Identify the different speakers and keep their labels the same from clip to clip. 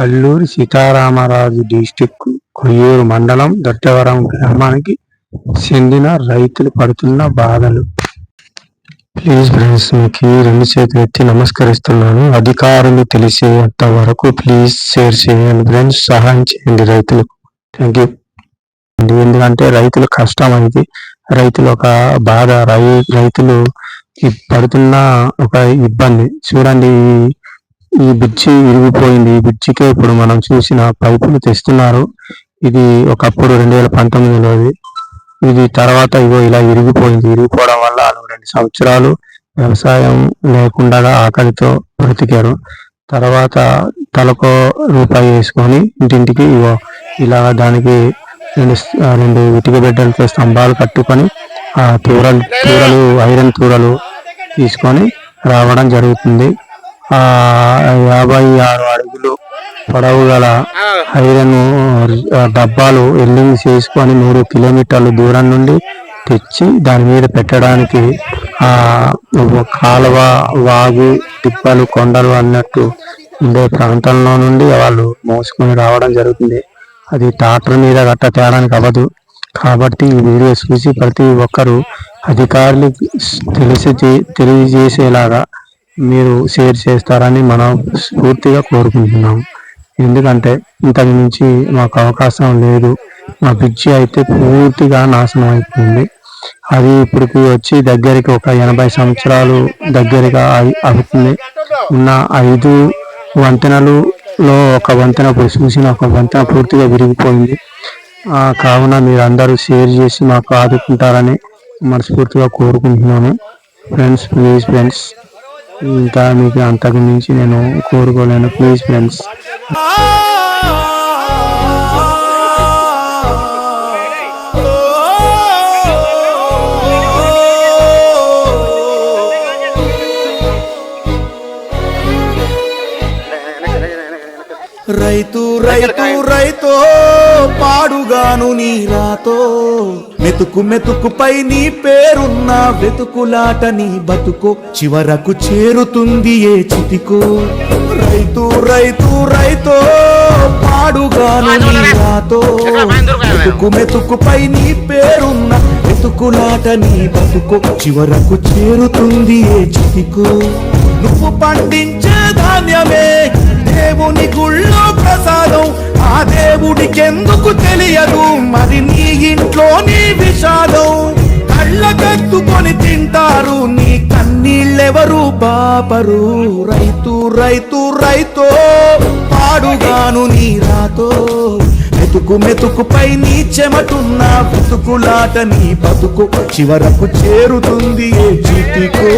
Speaker 1: Alluri Sitaramaraju district Koyyuru మండలం దొడ్డవరం గ్రామానికి చెందిన రైతులు పడుతున్న బాధలు. ప్లీజ్ ఫ్రెండ్స్, మీకు రెండు చేతులు ఎత్తి నమస్కరిస్తున్నాను. అధికారులు తెలిసేంత వరకు ప్లీజ్ షేర్ చేయండి ఫ్రెండ్స్, సహాయం చేయండి రైతులకు. Thank you. ఎందుకంటే రైతుల కష్టం అనేది, రైతులు ఒక బాధ, రైతులు పడుతున్న ఒక ఇబ్బంది. చూడండి, ఈ బ్రిడ్జి విరిగిపోయింది. ఈ బ్రిడ్జికే ఇప్పుడు మనం చూసిన పైపులు తెస్తున్నారు. ఇది ఒకప్పుడు 2019లోది. ఇది తర్వాత ఇగో ఇలా విరిగిపోయింది. విరిగిపోవడం వల్ల 2 సంవత్సరాలు వ్యవసాయం లేకుండా ఆకలితో బ్రతికారు. తర్వాత తలకో రూపాయి వేసుకొని ఇంటింటికి ఇగో ఇలా దానికి రెండు ఇటుక బిడ్డలతో స్తంభాలు కట్టుకొని ఆ తూరలు ఐరన్ తూరలు తీసుకొని రావడం జరుగుతుంది. 56 అడుగులు పొడవు గల ఐరన్ డబ్బాలు ఎల్లింగ్ చేసుకొని 3 కిలోమీటర్ల దూరం నుండి తెచ్చి దాని మీద పెట్టడానికి కాలువ, వాగు, తిప్పలు, కొండలు అన్నట్టు ఉండే ప్రాంతంలో నుండి వాళ్ళు మోసుకొని రావడం జరుగుతుంది. అది ట్రాక్టర్ మీద గట్ట తేడానికి అవ్వదు. కాబట్టి ఈ వీడియో చూసి ప్రతి ఒక్కరూ అధికారులకు తెలియజేసేలాగా మీరు షేర్ చేస్తారని మనం స్ఫూర్తిగా కోరుకుంటున్నాం. ఎందుకంటే ఇంతకు మించి మాకు అవకాశం లేదు. మా బ్రిడ్జి అయితే పూర్తిగా నాశనం అయిపోయింది. అది ఇప్పటికి వచ్చి దగ్గరికి ఒక 80 సంవత్సరాలు దగ్గరగా అవుతుంది. ఉన్న 5 వంతెనలలో ఒక వంతెన చూసిన ఒక వంతెన పూర్తిగా విరిగిపోయింది. కావున మీరందరూ షేర్ చేసి మాకు ఆదుకుంటారని మనస్ఫూర్తిగా కోరుకుంటున్నాను. ఫ్రెండ్స్, ప్లీజ్ ఫ్రెండ్స్, ఇంకా మీకు అంతకు మించి నేను కోరుకోలేను. Please friends.
Speaker 2: రైతు రైతు రైతో పాడుగాను నీ రాతో, మెతుకు మెతుకుపై నీ పేరున్న వెతుకులాట నీ బతుకో, చివరకు చేరుతుంది ఏ చితికో. రైతు రైతు రైతో పాడుగాను నీ రాతో, మెతుకు మెతుకుపై నీ పేరున్న వెతుకులాట నీ బతుకో, చివరకు చేరుతుంది ఏ చితికో. నువ్వు పండించే ధాన్యమే దేవుని గుళ్ళో ప్రసాదం, ఆ దేవుడికెందుకు తెలియదు మరి నీ ఇంట్లో నీ విషాదం. కళ్ళకత్తుకొని తింటారు నీ కన్నీళ్ళెవరు పాపరు. రైతు రైతు రైతో పాడుగాను నీ రాతో, మెతుకు మెతుకుపై నీ చెమటున్న బతుకులాట నీ బతుకు, చివరకు చేరుతుంది ఏ చితికో.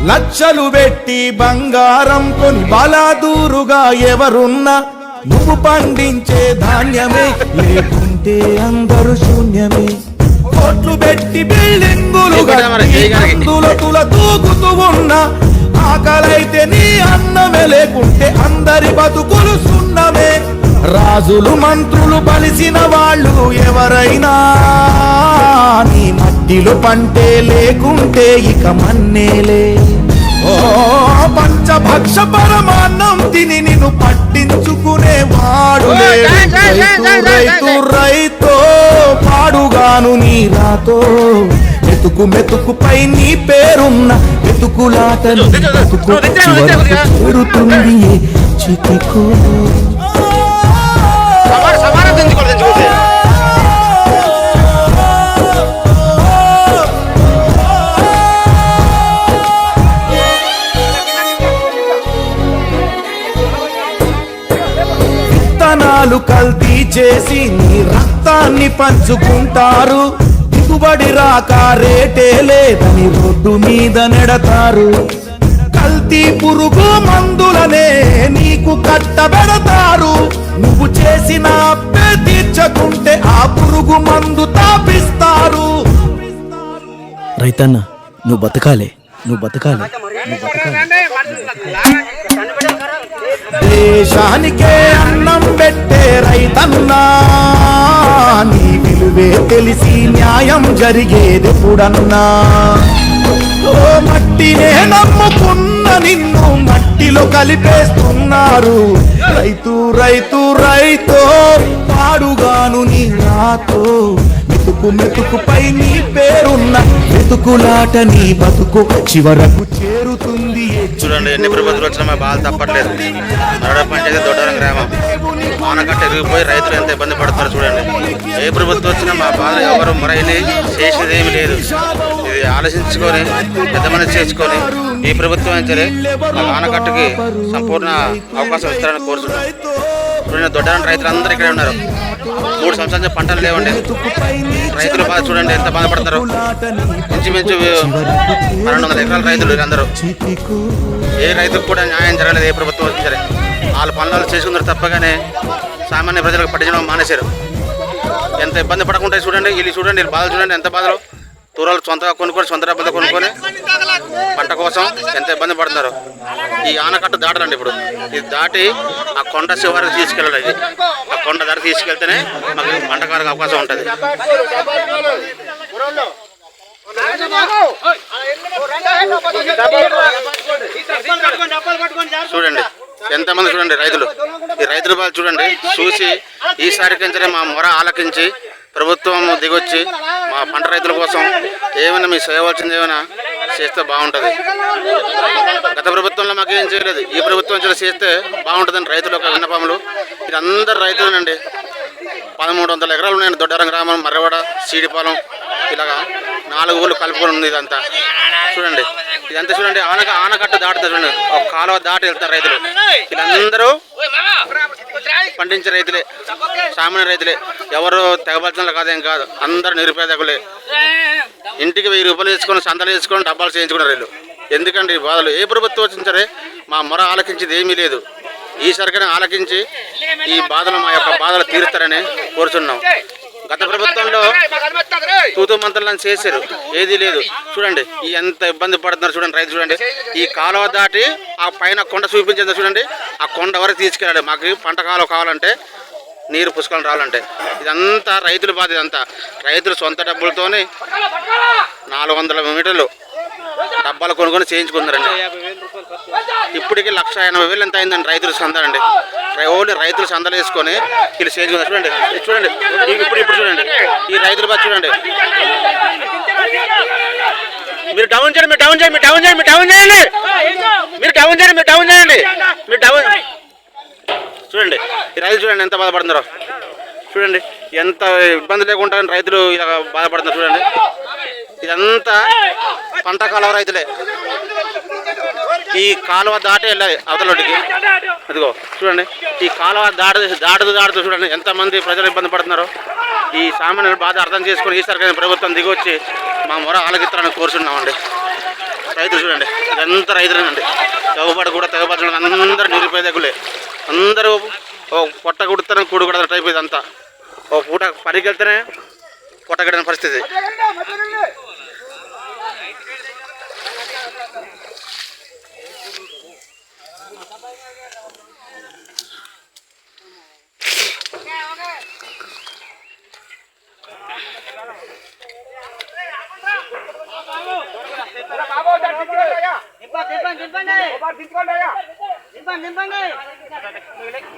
Speaker 2: లక్షలు పెట్టి బంగారం కొని బలాదూరుగా ఎవరున్నా, నువ్వు పండించే ధాన్యమే లేకుంటే అందరూ శూన్యమే. కోట్లు పెట్టి బిల్డింగులు తుల దూకుతూ ఉన్నా, ఆకలైతే నీ అన్నమే లేకుంటే అందరి బతుకులు సున్నమే. రాజులు మంత్రులు బలిసిన వాళ్ళు ఎవరైనా, నీ మట్టిలో పంటే లేకుంటే ఇక మన్నేలే. ఓ పంచభక్ష పరమాన్నం తిని నిన్ను పట్టించుకునే వాడు రైతు రైతో పాడుగాను నీ రాతో, మెతుకు మెతుకుపై నీ పేరున్న వెతుకులాట చేరుతుంది చితికో. విత్తనాలు కల్తీ చేసి నీ రక్తాన్ని పంచుకుంటారు, దిగుబడి రాక రేటే లేదని రోడ్డు మీద నెడతారు. కల్తీ పురుగు మందులనే నీకు కట్టబెడతారు, నువ్వు చేసిన అప్పే తీర్చకుంటే ఆ పురుగు మందు తాపిస్తారు.
Speaker 3: రైతన్న, నువ్వు బతకాలే,
Speaker 2: నువ్వు బతకాలి. దేశానికే అన్నం పెట్టే రైతన్నా, నీ విలువే తెలిసి న్యాయం జరిగేది ఎప్పుడన్నా. ఓ మట్టినే నమ్ముకున్న నిన్ను మట్టిలో కలిపేస్తున్నారు. రైతు రైతు రైతో పాడుగాను నీ నాతో, మెతుకు మెతుకుపై నీ పేరున్న మెతుకులాట నీ బతుకు చివరకు చేరుతుంది.
Speaker 3: చూడండి, ఎన్ని ప్రభుత్వాలు వచ్చినా మా బాధ తప్పట్లేదు. నరడ పంచాయతీ దొడ్డవరం గ్రామం ఆనకట్ట ఎరిగిపోయి రైతులు ఎంత ఇబ్బంది పడుతున్నారు చూడండి. ఏ ప్రభుత్వం వచ్చినా మా బాధ ఎవరు మరైనా చేసేది ఏమి లేదు. ఇది ఆలోచించుకొని పెద్ద మనసు చేసుకొని ఈ ప్రభుత్వం సరే ఆనకట్టుకి సంపూర్ణ అవకాశం ఇస్తారని కోరుతున్నాం. చూడండి, దొడ్డవరం రైతులందరూ ఇక్కడే ఉన్నారు. 3 సంవత్సరాల నుంచి పంటలు లేవండి. రైతులు బాధ చూడండి ఎంత బాధపడతారు. ఇంచుమించు 1200 ఎకరాల రైతులు వీళ్ళందరూ. ఏ రైతుకు కూడా న్యాయం జరగలేదు. ఏ ప్రభుత్వం వచ్చినా సరే వాళ్ళ పనులు చేసుకున్నారు తప్పగానే సామాన్య ప్రజలకు పట్టించడం మానేశారు. ఎంత ఇబ్బంది పడకుండా చూడండి. వీళ్ళు చూడండి, వీళ్ళు బాధలు చూడండి ఎంత బాధలు. దూరాలు సొంతగా కొనుక్కొని సొంత డబ్బులతో కొనుక్కొని పంట కోసం ఎంత ఇబ్బంది పడుతున్నారు. ఈ ఆనకట్ట దాటాలండి. ఇప్పుడు ఇది దాటి ఆ కొండ శివారికి తీసుకెళ్ళాలి. ఇది ఆ కొండ దాటి తీసుకెళ్తేనే మాకు పంట కారకు అవకాశం ఉంటుంది. చూడండి ఎంతమంది చూడండి రైతులు. ఈ రైతుల బాధ చూడండి. చూసి ఈసారికించే మా మొర ఆలకించి ప్రభుత్వం దిగొచ్చి మా పంట రైతుల కోసం ఏమైనా మీ చేయవలసింది ఏమైనా చేస్తే బాగుంటుంది. గత ప్రభుత్వంలో మాకు ఏం చేయలేదు. ఈ ప్రభుత్వం చేస్తే బాగుంటుందని రైతుల యొక్క విన్నపములు. ఇది అందరు రైతులేనండి. 1300 ఎకరాలు ఉన్నాయండి. దొడ్డవరం గ్రామం, మర్రవాడ, సీడిపాలెం ఇలాగా 4 ఊళ్ళు కలుపుకొని ఉంది ఇదంతా. చూడండి ఇదంతా చూడండి. ఆనకట్ట దాటుతారు చూడండి. ఒక కాలువ దాటి వెళ్తారు రైతులు. వీళ్ళందరూ పండించే రైతులే, సామాన్య రైతులే. ఎవరు తెగబలచనలు కాదేం కాదు. అందరు నిరుపేదకులే. ఇంటికి 1000 రూపాయలు వేసుకొని సంతలు వేసుకొని డబ్బాలు చేయించుకున్నారు వీళ్ళు. ఎందుకండి ఈ బాధలు? ఏ ప్రభుత్వం వచ్చినా సరే మా మొర ఆలకించేది ఏమీ లేదు. ఈసారికైనా ఆలకించి ఈ బాధలు మా యొక్క బాధలు తీరుస్తారని కోరుచున్నాం. గత ప్రభుత్వంలో తూతూ మంత్రులను చేశారు, ఏదీ లేదు. చూడండి ఎంత ఇబ్బంది పడుతున్నారు చూడండి రైతు. చూడండి ఈ కాలువ దాటి ఆ పైన కొండ చూపించేది చూడండి. ఆ కొండ వరకు తీసుకెళ్ళాలి. మాకు పంట కాలువ కావాలంటే, నీరు పుష్కలం రావాలంటే. ఇదంతా రైతుల బాధ. ఇదంతా రైతులు సొంత డబ్బులతోనే 400 మీటర్లు డబ్బాలు కొనుక్కొని చేయించుకున్నారండి. ఇప్పటికి 1,80,000 ఎంత అయిందండి రైతులు సందాలండి. ఓన్లీ రైతులు సందలు వేసుకొని వీళ్ళు చేయించుకున్నారు. చూడండి చూడండి ఇప్పుడు చూడండి ఈ రైతుల బాధ చూడండి. మీరు డౌన్ చేయండి, మీరు డౌన్ చేయండి, మీరు డౌన్ చేయండి, మీరు డౌన్ చేయండి, మీరు డౌన్ చేయండి, మీరు డౌన్ చేయండి, మీరు డౌన్ చూడండి. ఈ రైతులు చూడండి ఎంత బాధపడుతున్నారో. చూడండి ఎంత ఇబ్బంది లేకుండా రైతులు ఇలా బాధపడుతున్నారు. చూడండి ఇదంతా పంట కాలువ రైతులే. ఈ కాలువ దాటే వెళ్ళాలి అవతలొడ్డికి. అదిగో చూడండి ఈ కాలువ దాటుతూ చూడండి ఎంతమంది ప్రజలు ఇబ్బంది పడుతున్నారో. ఈ సామాన్య బాధ అర్థం చేసుకొని ఈసారి ప్రభుత్వం దిగొచ్చి మా మొర ఆలకిస్తారని కోరుచున్నామండి. రైతులు చూడండి ఇదంతా రైతులేనండి. తెగబడి కూడా తెగబడి అందరూ నిరుపేదకులే. అందరూ ఓ పొట్ట కుడుతారని కూడు కూడా టైప్ ఇదంతా. ఓ పూట పనికి వెళ్తేనే పొట్టగడిన పరిస్థితి.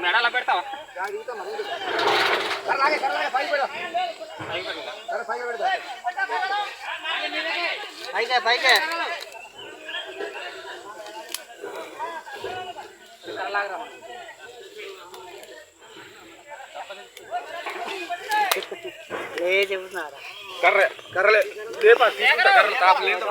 Speaker 4: మెడలా పెడతావా? పైకే చెబుతున్నారా?
Speaker 3: కర్రలే లేపా తీసుకుంటా. కర్రలు తాపు లేదు.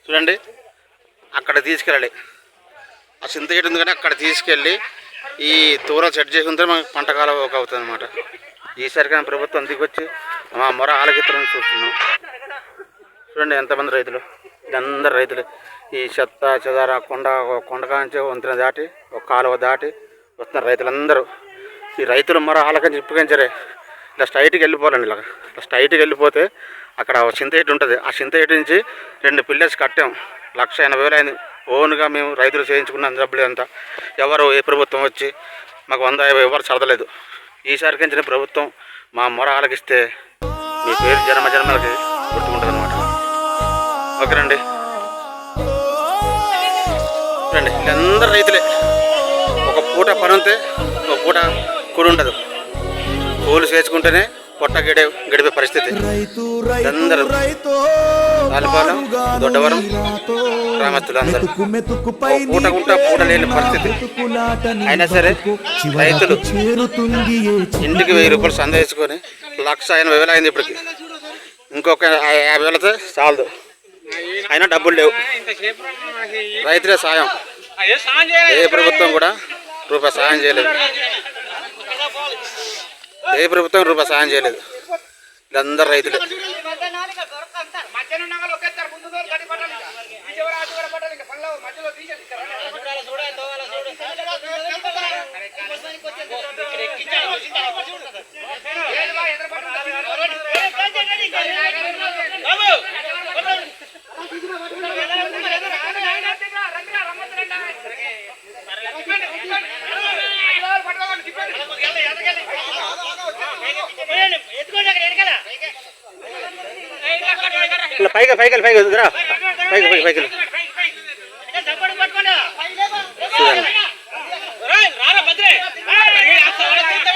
Speaker 3: చూడండి అక్కడ తీసుకెళ్ళాలి. ఆ చింత చెట్టు ఉంది కానీ అక్కడ తీసుకెళ్ళి ఈ తూరం సెట్ చేసుకుంటే మనకు పంట కాలం ఒక అవుతుంది అనమాట. ఈసారి కానీ ప్రభుత్వం దిగొచ్చి మా మొర ఆలకిత్తాలని చూస్తున్నాం. చూడండి ఎంతమంది రైతులు, ఇదందరు రైతులు. ఈ చెత్త చెదార కొండ కాంచి వంతెన దాటి ఒక కాలువ దాటి వస్తున్నారు రైతులందరూ. ఈ రైతులు మొర ఆలకించి ఇప్పుకించరే ఇలా స్ట్రైట్కి వెళ్ళిపోవాలండి. ఇలా స్ట్రైట్కి వెళ్ళిపోతే అక్కడ చింత చెట్టు ఉంటుంది. ఆ చింత చెట్టు నుంచి 2 పిల్లర్స్ కట్టాం. 1,80,000 అయింది. ఓన్గా మేము రైతులు చేయించుకున్న డబ్బులు అంతా. ఎవరు ఏ ప్రభుత్వం వచ్చి మాకు 150 ఎవరు సరదలేదు. ఈసారికి పెంచిన ప్రభుత్వం మా మొర ఆలకిస్తే మీ పేరు జన్మలకి గుర్తుకుంటుంది అనమాట. ఓకేనండి. చూడండి వీళ్ళందరూ రైతులే. ఒక పూట పని ఉంటే ఒక పూట కూడి ఉండదు. కూలి చేసుకుంటేనే పొట్ట గడిపే పరిస్థితి. అందరూ తాలిపాలెం, దొడ్డవరం గ్రామస్తులు అందరూ పూట లేని పరిస్థితి. అయినా సరే రైతులు ఇంటికి 1000 రూపాయలు సంద వేసుకొని 1,80,000 అయింది ఇప్పటికి. ఇంకొక 50,000తో చాలదు. అయినా డబ్బులు లేవు. రైతులే సాయం. ఏ ప్రభుత్వం కూడా రూపాయి సాయం చేయలేదు. ఏ ప్రభుత్వం రూపాయి సాయం చేయలేదు. వీళ్ళందరూ రైతులే. పైకి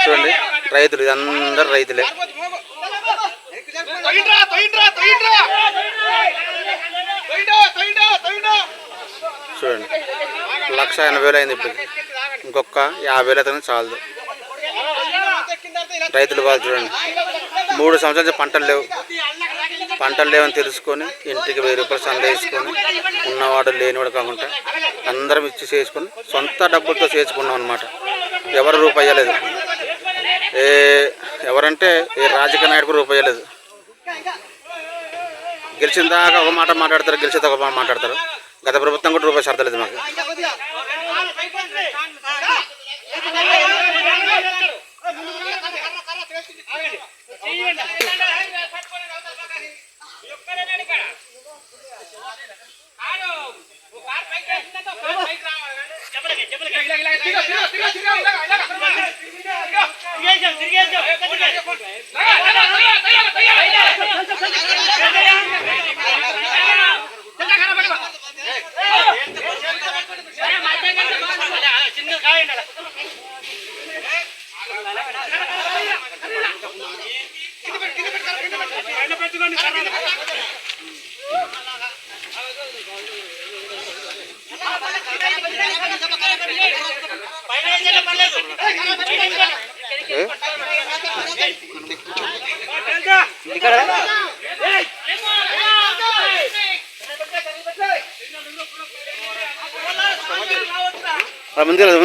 Speaker 3: చూడండి రైతులు, ఇదందరూ రైతులే. చూడండి 1,80,000 అయింది ఇప్పుడు. ఇంకొక 50,000 అయితే చాలదు. రైతులు వాళ్ళు చూడండి 3 సంవత్సరాల నుంచి పంటలు లేవని తెలుసుకొని ఇంటికి 1000 రూపాయలు సంద వేసుకొని ఉన్నవాడు లేనివాడు కాకుండా అందరం ఇచ్చి చేసుకొని సొంత డబ్బులతో చేసుకున్నాం అనమాట. ఎవరు రూపాయి ఇవ్వలేదు. ఎవరంటే ఏ రాజకీయ నాయకుడు రూపాయి ఇవ్వలేదు. గెలిచిన దాకా ఒక మాట మాట్లాడతారు, గెలిచేది ఒక మాట మాట్లాడతారు. గత ప్రభుత్వం కూడా రూపాయి సర్దలేదు మాకు. ముందు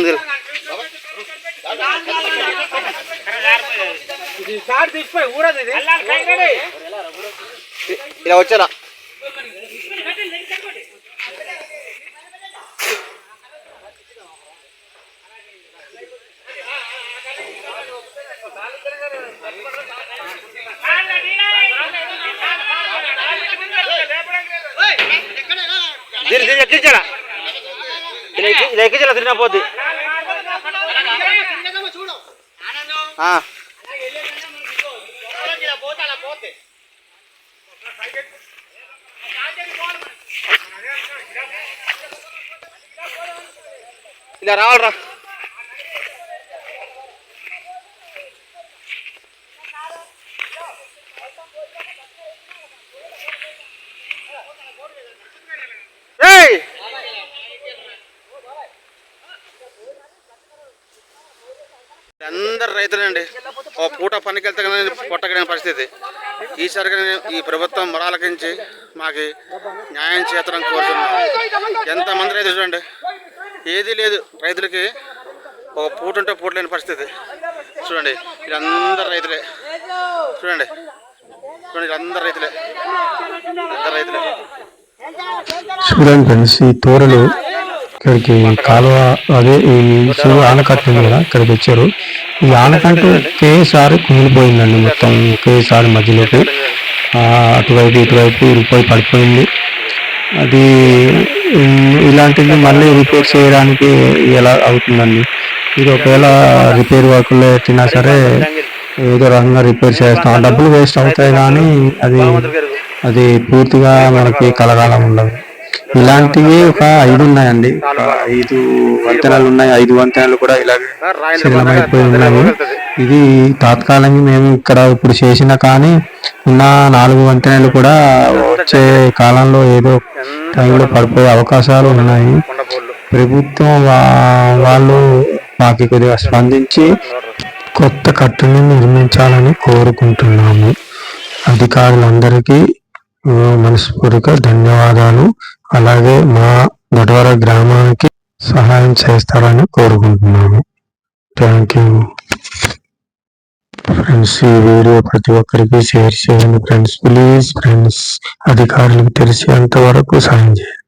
Speaker 3: ఇలా వచ్చేలా దీన్ని ఎక్కించాలా, ఇలా ఎక్కించాలా తిరిగినా పోద్ది. ఇలా రావాలరా. అందరు రైతులండి. ఒక పూట పనికి వెళ్తే పొట్టగడిన పరిస్థితి. ఈసారిగా ఈ ప్రభుత్వం మొరాలకించి మాకు న్యాయం చేతనం కోరుతున్నాం. ఎంతమంది రైతులు చూడండి, ఏదీ లేదు రైతులకి, ఒక పూట ఉంటే పూట లేని పరిస్థితి. చూడండి వీళ్ళందరూ రైతులే, చూడండి వీళ్ళందరూ రైతులే, అందరు రైతులే.
Speaker 1: చూడండి ఫ్రెండ్స్, ఈ తోరలు ఇక్కడికి కాలువ అదే ఈ ఆనకట్ట ఉంది కదా, ఇక్కడికి వచ్చారు. ఈ ఆనకట్ట ఒకేసారి కుమిలిపోయిందండి, మొత్తం ఒకేసారి మధ్యలోకి అటువైపు ఇటువైపు ఇరిపోయి పడిపోయింది. అది ఇలాంటిది మళ్ళీ రిపేర్ చేయడానికి ఎలా అవుతుందండి? ఇది ఒకవేళ రిపేర్ వర్క్లో ఎట్టినా సరే ఏదో రకంగా రిపేర్ చేస్తాం, డబ్బులు వేస్ట్ అవుతాయి కానీ అది పూర్తిగా మనకి కలగాలం ఉండదు. ఇలాంటివి ఒక 5 ఉన్నాయండి, 5 వంతెనలు ఉన్నాయి. 5 వంతెనలు కూడా ఇలాగే శిథిలమైపోయి ఉన్నాయి. ఇది తాత్కాలికంగా మేము ఇక్కడ ఇప్పుడు చేసినా కానీ ఉన్న 4 వంతెనలు కూడా వచ్చే కాలంలో ఏదో టైంలో పడిపోయే అవకాశాలు ఉన్నాయి. ప్రభుత్వం వాళ్ళు మాకు కొద్దిగా స్పందించి కొత్త కట్టని నిర్మించాలని కోరుకుంటున్నాము. అధికారులందరికీ మనస్ఫూర్తిగా ధన్యవాదాలు. అలాగే మా దొడ్డవర గ్రామానికి సహాయం చేస్తారని కోరుకుంటున్నాము. Thank you friends. ఈ వీడియో ప్రతి ఒక్కరికి షేర్ చేయండి ఫ్రెండ్స్, ప్లీజ్ ఫ్రెండ్స్. అధికారులకు తెలిసేంత వరకు సాయం చేయండి.